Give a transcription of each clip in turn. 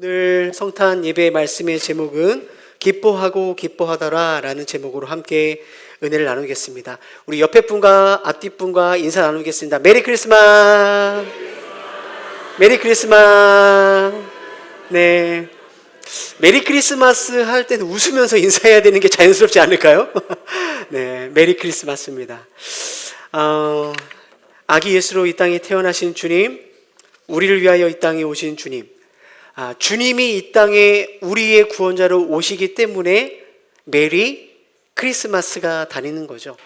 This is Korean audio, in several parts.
오늘 성탄 예배 말씀의 제목은 기뻐하고 기뻐하더라 라는 제목으로 함께 은혜를 나누겠습니다. 우리 옆에 분과 앞뒤 분과 인사 나누겠습니다. 메리 크리스마스. 메리 크리스마스. 네, 메리 크리스마스 할 때는 웃으면서 인사해야 되는 게 자연스럽지 않을까요? 네, 메리 크리스마스입니다. 아기 예수로 이 땅에 태어나신 주님, 우리를 위하여 이 땅에 오신 주님, 주님이 이 땅에 우리의 구원자로 오시기 때문에 메리 크리스마스가 다니는 거죠.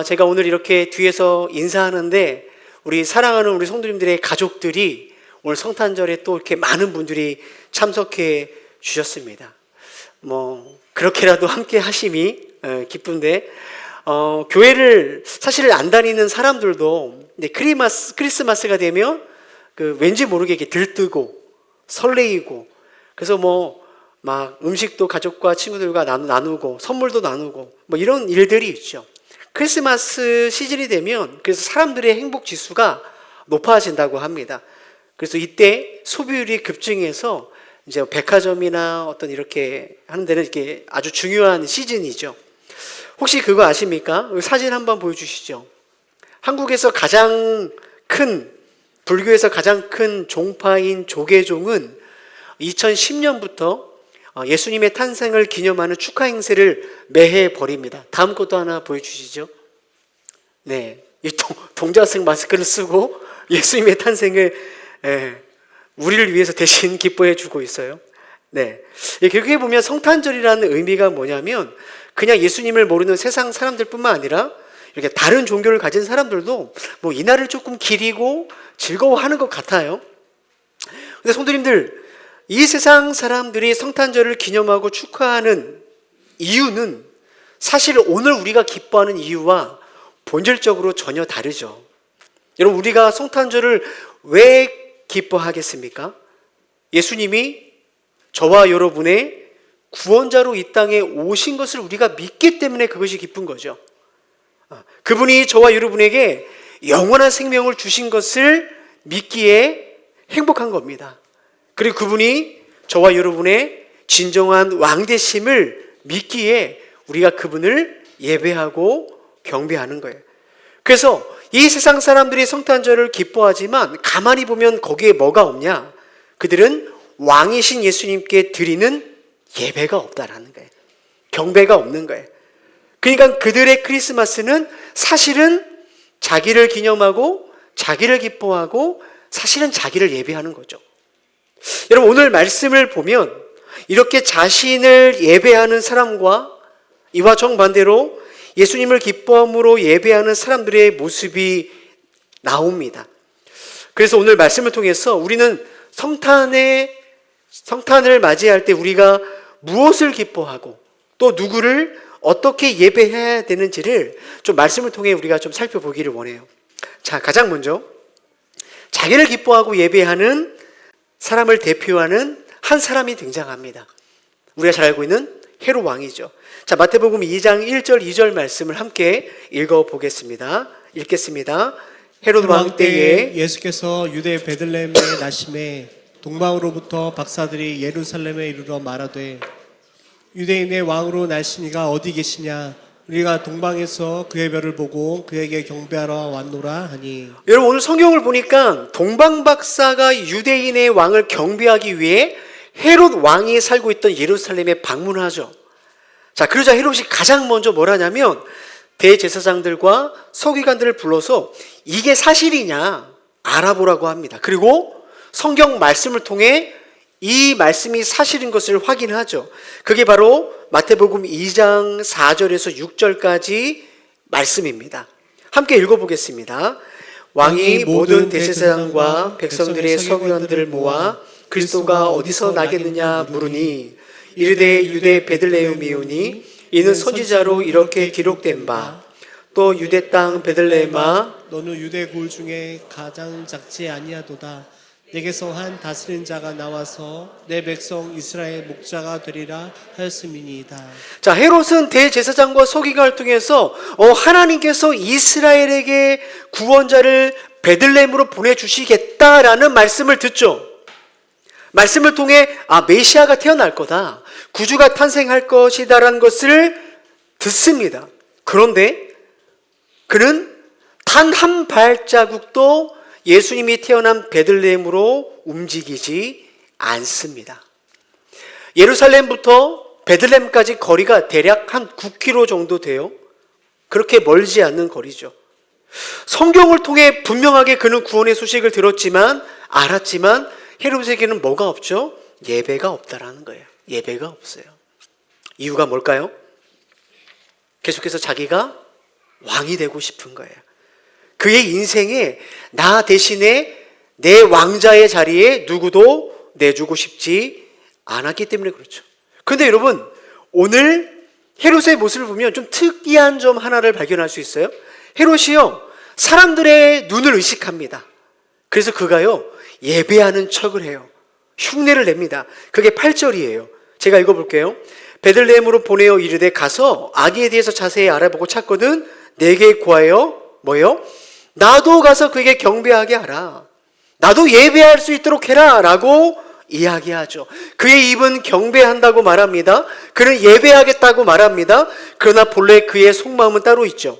제가 오늘 이렇게 뒤에서 인사하는데 우리 사랑하는 우리 성도님들의 가족들이 오늘 성탄절에 또 이렇게 많은 분들이 참석해 주셨습니다. 그렇게라도 함께 하심이 기쁜데, 교회를 사실 안 다니는 사람들도 크리스마스가 되면 왠지 모르게 이렇게 들뜨고 설레이고, 그래서 막 음식도 가족과 친구들과 나누고 선물도 나누고 이런 일들이 있죠. 크리스마스 시즌이 되면 그래서 사람들의 행복 지수가 높아진다고 합니다. 그래서 이때 소비율이 급증해서 이제 백화점이나 어떤 이렇게 하는 데는 이렇게 아주 중요한 시즌이죠. 혹시 그거 아십니까? 사진 한번 보여주시죠. 한국에서 불교에서 가장 큰 종파인 조계종은 2010년부터 예수님의 탄생을 기념하는 축하 행세를 매해 벌입니다. 다음 것도 하나 보여주시죠. 네, 이 동자승 마스크를 쓰고 예수님의 탄생을 우리를 위해서 대신 기뻐해 주고 있어요. 네, 결국에 보면 성탄절이라는 의미가 뭐냐면 그냥 예수님을 모르는 세상 사람들뿐만 아니라 이렇게 다른 종교를 가진 사람들도 이날을 조금 기리고 즐거워하는 것 같아요. 근데 성도님들, 이 세상 사람들이 성탄절을 기념하고 축하하는 이유는 사실 오늘 우리가 기뻐하는 이유와 본질적으로 전혀 다르죠. 여러분, 우리가 성탄절을 왜 기뻐하겠습니까? 예수님이 저와 여러분의 구원자로 이 땅에 오신 것을 우리가 믿기 때문에 그것이 기쁜 거죠. 그분이 저와 여러분에게 영원한 생명을 주신 것을 믿기에 행복한 겁니다. 그리고 그분이 저와 여러분의 진정한 왕되심을 믿기에 우리가 그분을 예배하고 경배하는 거예요. 그래서 이 세상 사람들이 성탄절을 기뻐하지만 가만히 보면 거기에 뭐가 없냐? 그들은 왕이신 예수님께 드리는 예배가 없다라는 거예요. 경배가 없는 거예요. 그러니까 그들의 크리스마스는 사실은 자기를 기념하고 자기를 기뻐하고 사실은 자기를 예배하는 거죠. 여러분, 오늘 말씀을 보면 이렇게 자신을 예배하는 사람과 이와 정반대로 예수님을 기뻐함으로 예배하는 사람들의 모습이 나옵니다. 그래서 오늘 말씀을 통해서 우리는 성탄을 맞이할 때 우리가 무엇을 기뻐하고 또 누구를 어떻게 예배해야 되는지를 좀 말씀을 통해 우리가 좀 살펴보기를 원해요. 자, 가장 먼저 자기를 기뻐하고 예배하는 사람을 대표하는 한 사람이 등장합니다. 우리가 잘 알고 있는 헤롯 왕이죠. 자, 마태복음 2장 1절 2절 말씀을 함께 읽어보겠습니다. 읽겠습니다. 헤롯 왕 때에 예수께서 유대 베들레헴에 나심에 동방으로부터 박사들이 예루살렘에 이르러 말하되 유대인의 왕으로 날씨니가 어디 계시냐? 우리가 동방에서 그의 별을 보고 그에게 경배하러 왔노라 하니. 여러분, 오늘 성경을 보니까 동방 박사가 유대인의 왕을 경배하기 위해 헤롯 왕이 살고 있던 예루살렘에 방문하죠. 자, 그러자 헤롯이 가장 먼저 뭘 하냐면 대제사장들과 서기관들을 불러서 이게 사실이냐 알아보라고 합니다. 그리고 성경 말씀을 통해 이 말씀이 사실인 것을 확인하죠. 그게 바로 마태복음 2장 4절에서 6절까지 말씀입니다. 함께 읽어보겠습니다. 왕이 모든 대제사장과 백성들의 서기관들을 모아 그리스도가 어디서 나겠느냐 물으니 이르되 유대 베들레헴이오니 이는 선지자로 이렇게 기록된 바 또 유대 땅 베들레헴아 너는 유대 골 중에 가장 작지 아니하도다. 내게서 한 다스린 자가 나와서 내 백성 이스라엘 목자가 되리라 하였음이니이다. 자, 헤롯은 대제사장과 서기관을 통해서 하나님께서 이스라엘에게 구원자를 베들레헴으로 보내주시겠다라는 말씀을 듣죠. 말씀을 통해 메시아가 태어날 거다, 구주가 탄생할 것이다라는 것을 듣습니다. 그런데 그는 단 한 발자국도 예수님이 태어난 베들레헴으로 움직이지 않습니다. 예루살렘부터 베들레헴까지 거리가 대략 한 9km 정도 돼요. 그렇게 멀지 않는 거리죠. 성경을 통해 분명하게 그는 구원의 소식을 알았지만 헤롯에게는 뭐가 없죠? 예배가 없다라는 거예요. 예배가 없어요. 이유가 뭘까요? 계속해서 자기가 왕이 되고 싶은 거예요. 그의 인생에 나 대신에 내 왕자의 자리에 누구도 내주고 싶지 않았기 때문에 그렇죠. 그런데 여러분, 오늘 헤롯의 모습을 보면 좀 특이한 점 하나를 발견할 수 있어요. 헤롯이요, 사람들의 눈을 의식합니다. 그래서 그가요, 예배하는 척을 해요. 흉내를 냅니다. 그게 8절이에요. 제가 읽어볼게요. 베들레헴으로 보내어 이르되 가서 아기에 대해서 자세히 알아보고 찾거든 내게 구하여 뭐예요? 나도 가서 그에게 경배하게 하라. 나도 예배할 수 있도록 해라 라고 이야기하죠. 그의 입은 경배한다고 말합니다. 그는 예배하겠다고 말합니다. 그러나 본래 그의 속마음은 따로 있죠.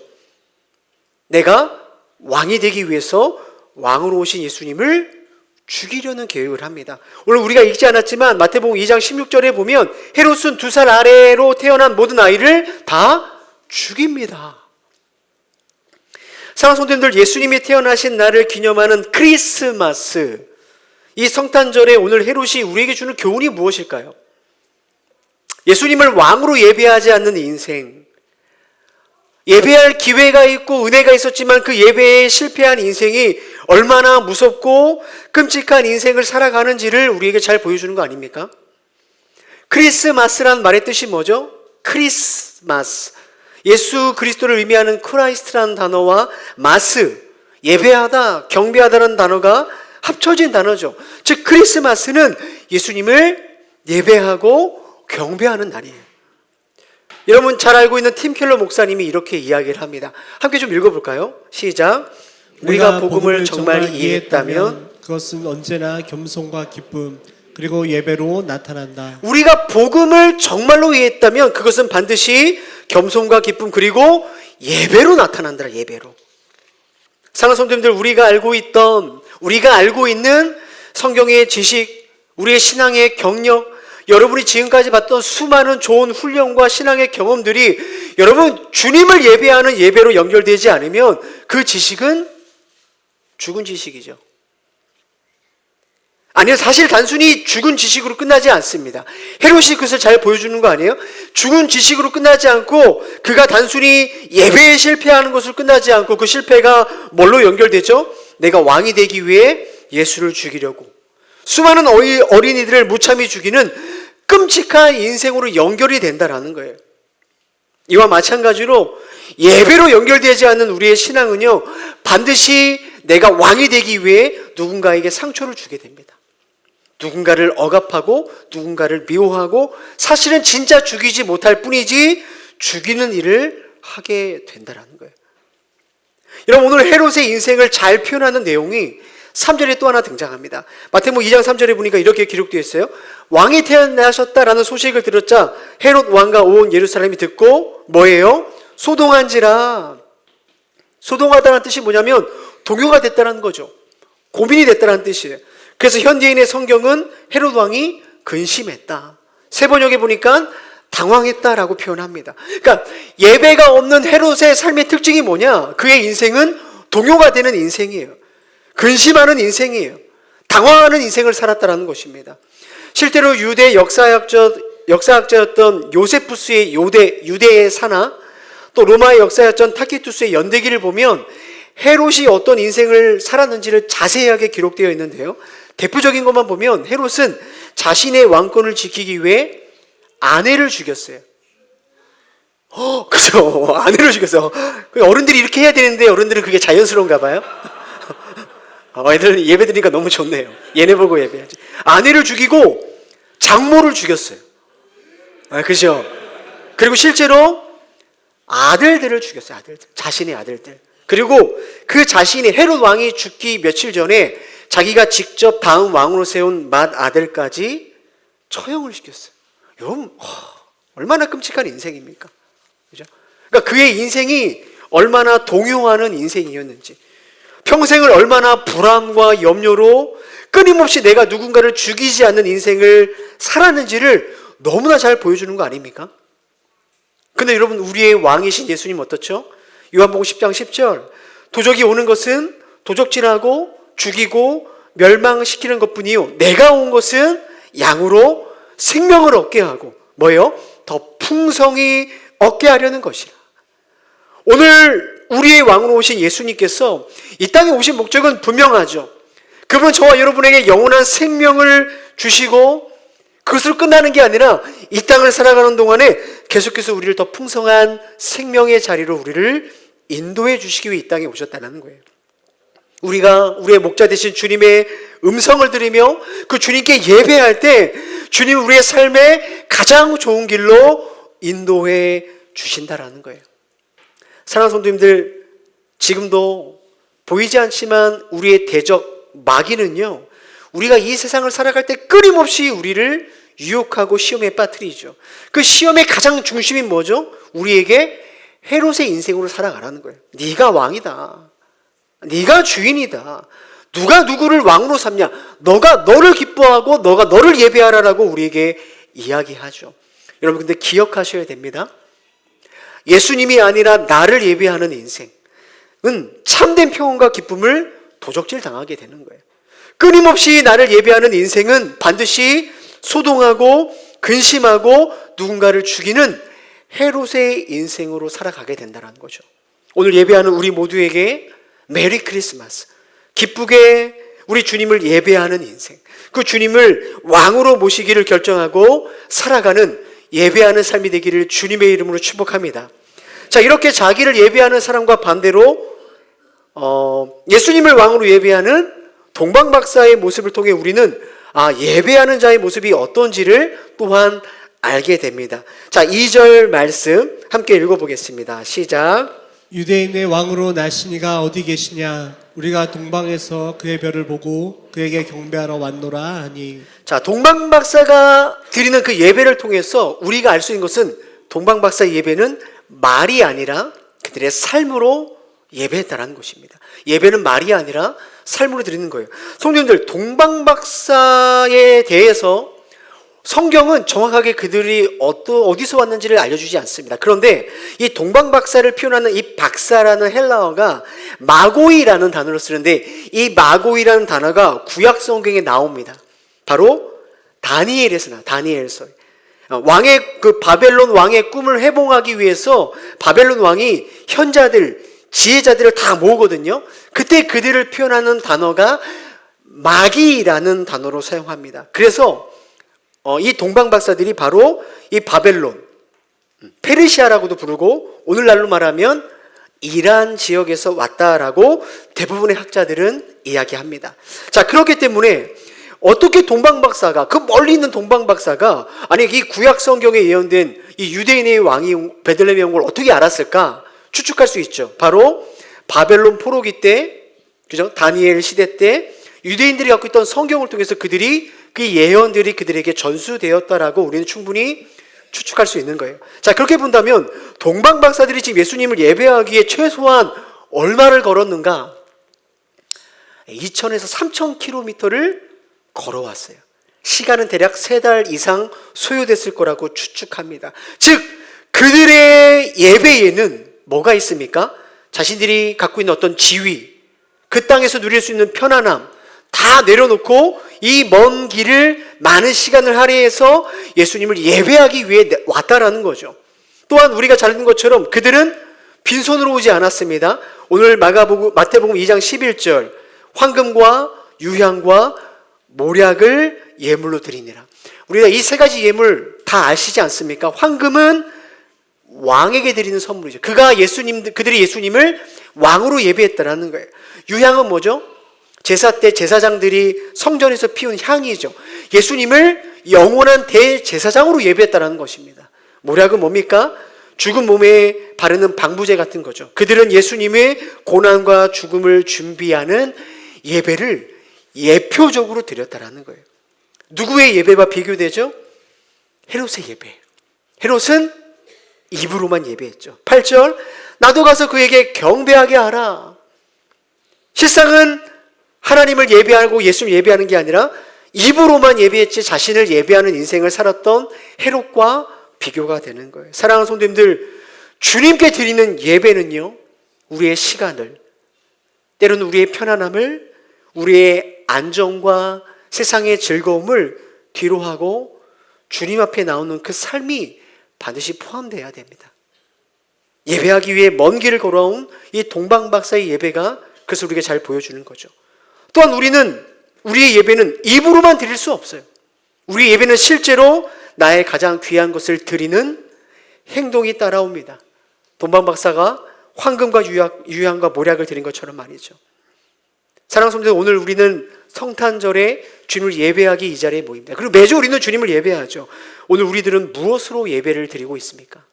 내가 왕이 되기 위해서 왕으로 오신 예수님을 죽이려는 계획을 합니다. 오늘 우리가 읽지 않았지만 마태복음 2장 16절에 보면 헤롯은 2살 아래로 태어난 모든 아이를 다 죽입니다. 사랑하는 성도님들, 예수님이 태어나신 날을 기념하는 크리스마스, 이 성탄절에 오늘 헤롯이 우리에게 주는 교훈이 무엇일까요? 예수님을 왕으로 예배하지 않는 인생, 예배할 기회가 있고 은혜가 있었지만 그 예배에 실패한 인생이 얼마나 무섭고 끔찍한 인생을 살아가는지를 우리에게 잘 보여주는 거 아닙니까? 크리스마스란 말의 뜻이 뭐죠? 크리스마스, 예수 그리스도를 의미하는 크라이스트라는 단어와 마스, 예배하다, 경배하다라는 단어가 합쳐진 단어죠. 즉 크리스마스는 예수님을 예배하고 경배하는 날이에요. 여러분 잘 알고 있는 팀 켈러 목사님이 이렇게 이야기를 합니다. 함께 좀 읽어볼까요? 시작. 우리가 복음을 정말 이해했다면 그것은 언제나 겸손과 기쁨 그리고 예배로 나타난다. 우리가 복음을 정말로 이해했다면 그것은 반드시 겸손과 기쁨 그리고 예배로 나타난다. 예배로. 사랑하는 성도님들, 우리가 알고 있는 성경의 지식, 우리의 신앙의 경력, 여러분이 지금까지 봤던 수많은 좋은 훈련과 신앙의 경험들이 여러분 주님을 예배하는 예배로 연결되지 않으면 그 지식은 죽은 지식이죠. 아니요, 사실 단순히 죽은 지식으로 끝나지 않습니다. 헤롯이 그것을 잘 보여주는 거 아니에요? 죽은 지식으로 끝나지 않고 그가 단순히 예배에 실패하는 것으로 끝나지 않고 그 실패가 뭘로 연결되죠? 내가 왕이 되기 위해 예수를 죽이려고 수많은 어린이들을 무참히 죽이는 끔찍한 인생으로 연결이 된다라는 거예요. 이와 마찬가지로 예배로 연결되지 않는 우리의 신앙은요, 반드시 내가 왕이 되기 위해 누군가에게 상처를 주게 됩니다. 누군가를 억압하고 누군가를 미워하고 사실은 진짜 죽이지 못할 뿐이지 죽이는 일을 하게 된다라는 거예요. 여러분, 오늘 헤롯의 인생을 잘 표현하는 내용이 3절에 또 하나 등장합니다. 마태복음 2장 3절에 보니까 이렇게 기록되어 있어요. 왕이 태어나셨다라는 소식을 들었자 헤롯 왕과 온 예루살렘이 듣고 뭐예요? 소동한지라. 소동하다는 뜻이 뭐냐면 동요가 됐다는 거죠. 고민이 됐다는 뜻이에요. 그래서 현대인의 성경은 헤롯 왕이 근심했다. 세번역에 보니까 당황했다라고 표현합니다. 그러니까 예배가 없는 헤롯의 삶의 특징이 뭐냐? 그의 인생은 동요가 되는 인생이에요. 근심하는 인생이에요. 당황하는 인생을 살았다는 것입니다. 실제로 유대 역사학자였던 요세푸스의 유대의 사나, 또 로마의 역사였던 타키투스의 연대기를 보면 헤롯이 어떤 인생을 살았는지를 자세하게 기록되어 있는데요. 대표적인 것만 보면 헤롯은 자신의 왕권을 지키기 위해 아내를 죽였어요. 그죠? 아내를 죽였어. 어른들이 이렇게 해야 되는데 어른들은 그게 자연스러운가 봐요. 애들 예배 드리니까 너무 좋네요. 얘네 보고 예배하지. 아내를 죽이고 장모를 죽였어요. 그죠? 그리고 실제로 아들들을 죽였어요. 아들들. 자신의 아들들. 그리고 그 자신이 헤롯 왕이 죽기 며칠 전에 자기가 직접 다음 왕으로 세운 맏아들까지 처형을 시켰어요. 여러분, 얼마나 끔찍한 인생입니까? 그죠? 그러니까 그의 인생이 얼마나 동요하는 인생이었는지, 평생을 얼마나 불안과 염려로 끊임없이 내가 누군가를 죽이지 않는 인생을 살았는지를 너무나 잘 보여주는 거 아닙니까? 근데 여러분, 우리의 왕이신 예수님 어떻죠? 요한복음 10장 10절, 도적이 오는 것은 도적질하고 죽이고 멸망시키는 것뿐이요, 내가 온 것은 양으로 생명을 얻게 하고 뭐예요? 더 풍성히 얻게 하려는 것이라. 오늘 우리의 왕으로 오신 예수님께서 이 땅에 오신 목적은 분명하죠. 그분은 저와 여러분에게 영원한 생명을 주시고 그것으로 끝나는 게 아니라 이 땅을 살아가는 동안에 계속해서 우리를 더 풍성한 생명의 자리로 우리를 인도해 주시기 위해 이 땅에 오셨다는 거예요. 우리가 우리의 목자 되신 주님의 음성을 들으며 그 주님께 예배할 때 주님 우리의 삶에 가장 좋은 길로 인도해 주신다라는 거예요. 사랑하는 성도님들, 지금도 보이지 않지만 우리의 대적 마귀는요, 우리가 이 세상을 살아갈 때 끊임없이 우리를 유혹하고 시험에 빠뜨리죠. 그 시험의 가장 중심이 뭐죠? 우리에게 헤롯의 인생으로 살아가라는 거예요. 네가 왕이다, 네가 주인이다, 누가 누구를 왕으로 삼냐, 너가 너를 기뻐하고 너가 너를 예배하라라고 우리에게 이야기하죠. 여러분, 근데 기억하셔야 됩니다. 예수님이 아니라 나를 예배하는 인생은 참된 평온과 기쁨을 도적질 당하게 되는 거예요. 끊임없이 나를 예배하는 인생은 반드시 소동하고 근심하고 누군가를 죽이는 헤롯의 인생으로 살아가게 된다는 거죠. 오늘 예배하는 우리 모두에게 메리 크리스마스, 기쁘게 우리 주님을 예배하는 인생, 그 주님을 왕으로 모시기를 결정하고 살아가는 예배하는 삶이 되기를 주님의 이름으로 축복합니다. 자, 이렇게 자기를 예배하는 사람과 반대로 예수님을 왕으로 예배하는 동방박사의 모습을 통해 우리는 예배하는 자의 모습이 어떤지를 또한 알게 됩니다. 자, 2절 말씀 함께 읽어보겠습니다. 시작. 유대인의 왕으로 나시니가 어디 계시냐? 우리가 동방에서 그의 별을 보고 그에게 경배하러 왔노라 하니. 자, 동방박사가 드리는 그 예배를 통해서 우리가 알 수 있는 것은 동방박사의 예배는 말이 아니라 그들의 삶으로 예배했다는 것입니다. 예배는 말이 아니라 삶으로 드리는 거예요. 성도님들, 동방박사에 대해서 성경은 정확하게 그들이 어디서 왔는지를 알려주지 않습니다. 그런데 이 동방박사를 표현하는 이 박사라는 헬라어가 마고이라는 단어를 쓰는데, 이 마고이라는 단어가 구약 성경에 나옵니다. 바로 다니엘에서 나와요. 다니엘서. 왕의 그 바벨론 왕의 꿈을 회복하기 위해서 바벨론 왕이 현자들, 지혜자들을 다 모으거든요. 그때 그들을 표현하는 단어가 마귀라는 단어로 사용합니다. 그래서 이 동방박사들이 바로 이 바벨론, 페르시아라고도 부르고 오늘날로 말하면 이란 지역에서 왔다라고 대부분의 학자들은 이야기합니다. 자, 그렇기 때문에 어떻게 동방박사가, 그 멀리 있는 동방박사가, 아니 이 구약 성경에 예언된 이 유대인의 왕이 베들레헴에 온 걸 어떻게 알았을까 추측할 수 있죠. 바로 바벨론 포로기 때, 그죠? 다니엘 시대 때 유대인들이 갖고 있던 성경을 통해서 그들이 그 예언들이 그들에게 전수되었다라고 우리는 충분히 추측할 수 있는 거예요. 자, 그렇게 본다면 동방박사들이 지금 예수님을 예배하기에 최소한 얼마를 걸었는가? 2,000에서 3,000km를 걸어왔어요. 시간은 대략 3달 이상 소요됐을 거라고 추측합니다. 즉, 그들의 예배에는 뭐가 있습니까? 자신들이 갖고 있는 어떤 지위, 그 땅에서 누릴 수 있는 편안함 다 내려놓고 이 먼 길을 많은 시간을 할애해서 예수님을 예배하기 위해 왔다라는 거죠. 또한 우리가 잘 읽는 것처럼 그들은 빈손으로 오지 않았습니다. 오늘 마태복음 2장 11절, 황금과 유향과 모략을 예물로 드리니라. 우리가 이 3가지 예물 다 아시지 않습니까? 황금은 왕에게 드리는 선물이죠. 그들이 예수님을 왕으로 예배했다라는 거예요. 유향은 뭐죠? 제사 때 제사장들이 성전에서 피운 향이죠. 예수님을 영원한 대제사장으로 예배했다라는 것입니다. 모략은 뭡니까? 죽은 몸에 바르는 방부제 같은 거죠. 그들은 예수님의 고난과 죽음을 준비하는 예배를 예표적으로 드렸다라는 거예요. 누구의 예배와 비교되죠? 헤롯의 예배. 헤롯은 입으로만 예배했죠. 8절, 나도 가서 그에게 경배하게 하라. 실상은 하나님을 예배하고 예수를 예배하는 게 아니라 입으로만 예배했지 자신을 예배하는 인생을 살았던 헤롯과 비교가 되는 거예요. 사랑하는 성도님들, 주님께 드리는 예배는요, 우리의 시간을, 때로는 우리의 편안함을, 우리의 안정과 세상의 즐거움을 뒤로 하고 주님 앞에 나오는 그 삶이 반드시 포함되어야 됩니다. 예배하기 위해 먼 길을 걸어온 이 동방박사의 예배가 그것을 우리에게 잘 보여주는 거죠. 또한 우리의 예배는 입으로만 드릴 수 없어요. 우리의 예배는 실제로 나의 가장 귀한 것을 드리는 행동이 따라옵니다. 동방박사가 황금과 유향과 모략을 드린 것처럼 말이죠. 사랑하는 성도들, 오늘 우리는 성탄절에 주님을 예배하기 이 자리에 모입니다. 그리고 매주 우리는 주님을 예배하죠. 오늘 우리들은 무엇으로 예배를 드리고 있습니까?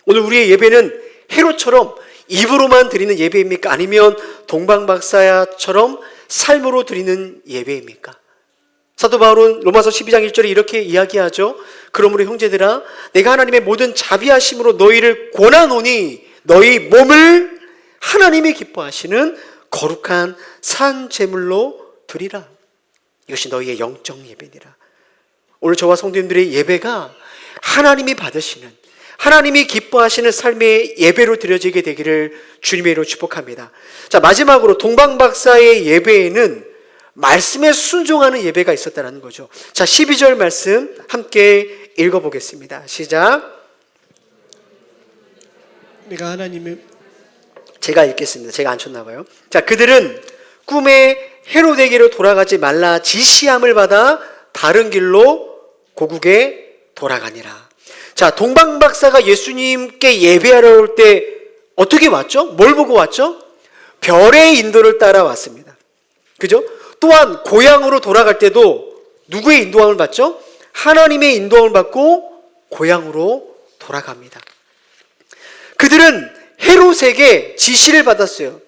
오늘 우리의 예배는 헤롯처럼 입으로만 드리는 예배입니까? 아니면 동방박사처럼 삶으로 드리는 예배입니까? 사도 바울은 로마서 12장 1절에 이렇게 이야기하죠. 그러므로 형제들아, 내가 하나님의 모든 자비하심으로 너희를 권하노니 너희 몸을 하나님이 기뻐하시는 거룩한 산 제물로 드리라. 이것이 너희의 영적 예배니라. 오늘 저와 성도님들의 예배가 하나님이 받으시는, 하나님이 기뻐하시는 삶의 예배로 드려지게 되기를 주님의 이름으로 축복합니다. 자, 마지막으로 동방박사의 예배에는 말씀에 순종하는 예배가 있었다는 거죠. 자, 12절 말씀 함께 읽어보겠습니다. 시작. 내가 하나님의 제가 읽겠습니다. 제가 안 쳤나 봐요. 자, 그들은 꿈에 헤롯에게로 돌아가지 말라 지시함을 받아 다른 길로 고국에 돌아가니라. 자, 동방박사가 예수님께 예배하러 올 때 어떻게 왔죠? 뭘 보고 왔죠? 별의 인도를 따라 왔습니다. 그죠? 또한 고향으로 돌아갈 때도 누구의 인도함을 받죠? 하나님의 인도함을 받고 고향으로 돌아갑니다. 그들은 헤롯에게 지시를 받았어요.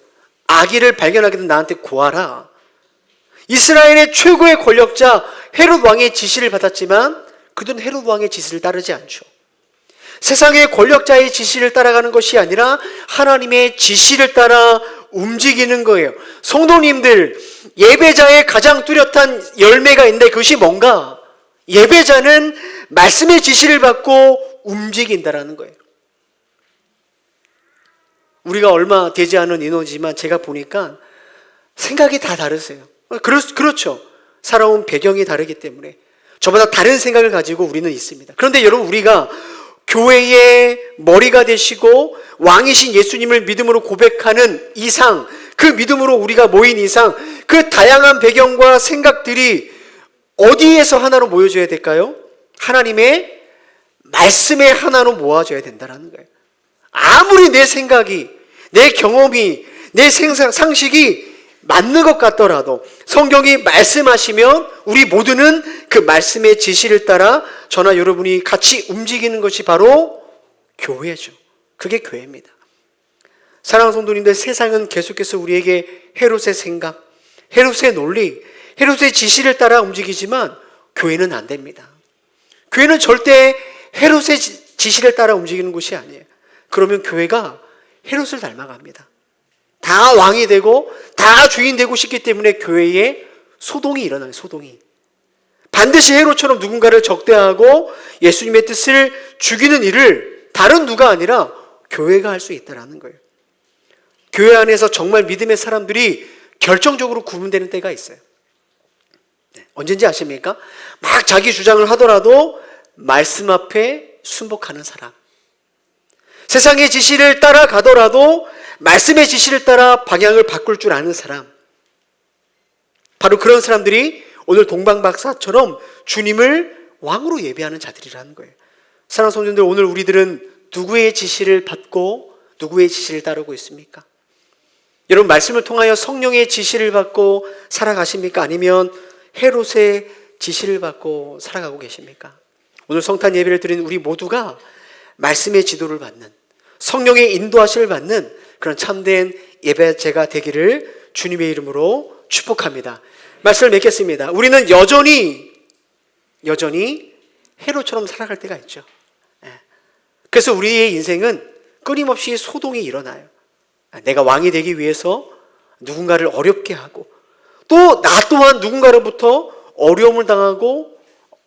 아기를 발견하게 된 나한테 고하라. 이스라엘의 최고의 권력자 헤롯 왕의 지시를 받았지만 그들은 헤롯 왕의 지시를 따르지 않죠. 세상의 권력자의 지시를 따라가는 것이 아니라 하나님의 지시를 따라 움직이는 거예요. 성도님들, 예배자의 가장 뚜렷한 열매가 있는데 그것이 뭔가? 예배자는 말씀의 지시를 받고 움직인다라는 거예요. 우리가 얼마 되지 않은 인원이지만 제가 보니까 생각이 다 다르세요. 그렇죠. 살아온 배경이 다르기 때문에 저보다 다른 생각을 가지고 우리는 있습니다. 그런데 여러분, 우리가 교회의 머리가 되시고 왕이신 예수님을 믿음으로 고백하는 이상, 그 믿음으로 우리가 모인 이상, 그 다양한 배경과 생각들이 어디에서 하나로 모여져야 될까요? 하나님의 말씀의 하나로 모아져야 된다는 거예요. 아무리 내 생각이, 내 경험이, 내 상식이 맞는 것 같더라도 성경이 말씀하시면 우리 모두는 그 말씀의 지시를 따라 저나 여러분이 같이 움직이는 것이 바로 교회죠. 그게 교회입니다. 사랑하는 성도님들, 세상은 계속해서 우리에게 헤롯의 생각, 헤롯의 논리, 헤롯의 지시를 따라 움직이지만 교회는 안 됩니다. 교회는 절대 헤롯의 지시를 따라 움직이는 곳이 아니에요. 그러면 교회가 헤롯을 닮아갑니다. 다 왕이 되고 다 주인 되고 싶기 때문에 교회에 소동이 일어나요. 소동이. 반드시 헤롯처럼 누군가를 적대하고 예수님의 뜻을 죽이는 일을 다른 누가 아니라 교회가 할 수 있다는 거예요. 교회 안에서 정말 믿음의 사람들이 결정적으로 구분되는 때가 있어요. 언젠지 아십니까? 막 자기 주장을 하더라도 말씀 앞에 순복하는 사람, 세상의 지시를 따라가더라도 말씀의 지시를 따라 방향을 바꿀 줄 아는 사람, 바로 그런 사람들이 오늘 동방박사처럼 주님을 왕으로 예배하는 자들이라는 거예요. 사랑하는 성도님들, 오늘 우리들은 누구의 지시를 받고 누구의 지시를 따르고 있습니까? 여러분, 말씀을 통하여 성령의 지시를 받고 살아가십니까? 아니면 헤롯의 지시를 받고 살아가고 계십니까? 오늘 성탄 예배를 드리는 우리 모두가 말씀의 지도를 받는, 성령의 인도하심을 받는 그런 참된 예배자가 되기를 주님의 이름으로 축복합니다. 말씀을 맺겠습니다. 우리는 여전히 헤롯처럼 살아갈 때가 있죠. 그래서 우리의 인생은 끊임없이 소동이 일어나요. 내가 왕이 되기 위해서 누군가를 어렵게 하고 또 나 또한 누군가로부터 어려움을 당하고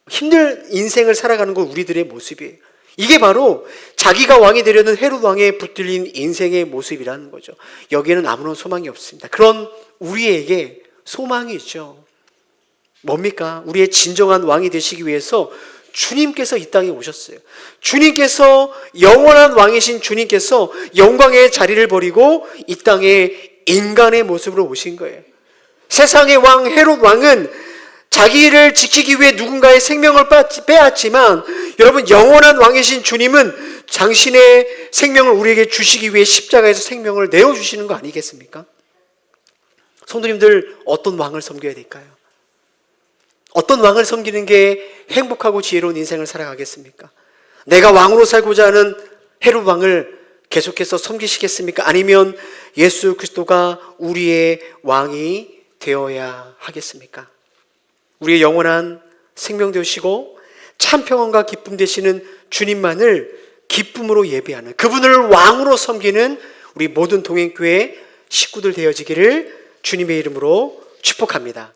힘든 인생을 살아가는 건 우리들의 모습이에요. 이게 바로 자기가 왕이 되려는 헤롯 왕에 붙들린 인생의 모습이라는 거죠. 여기에는 아무런 소망이 없습니다. 그런 우리에게 소망이 있죠. 뭡니까? 우리의 진정한 왕이 되시기 위해서 주님께서 이 땅에 오셨어요. 주님께서 영원한 왕이신 주님께서 영광의 자리를 버리고 이 땅에 인간의 모습으로 오신 거예요. 세상의 왕 헤롯 왕은 자기를 지키기 위해 누군가의 생명을 빼앗지만 여러분 영원한 왕이신 주님은 당신의 생명을 우리에게 주시기 위해 십자가에서 생명을 내어주시는 거 아니겠습니까? 성도님들 어떤 왕을 섬겨야 될까요? 어떤 왕을 섬기는 게 행복하고 지혜로운 인생을 살아가겠습니까? 내가 왕으로 살고자 하는 헤롯 왕을 계속해서 섬기시겠습니까? 아니면 예수 그리스도가 우리의 왕이 되어야 하겠습니까? 우리의 영원한 생명 되시고 참 평안과 기쁨 되시는 주님만을 기쁨으로 예배하는 그분을 왕으로 섬기는 우리 모든 동행교회 식구들 되어지기를 주님의 이름으로 축복합니다.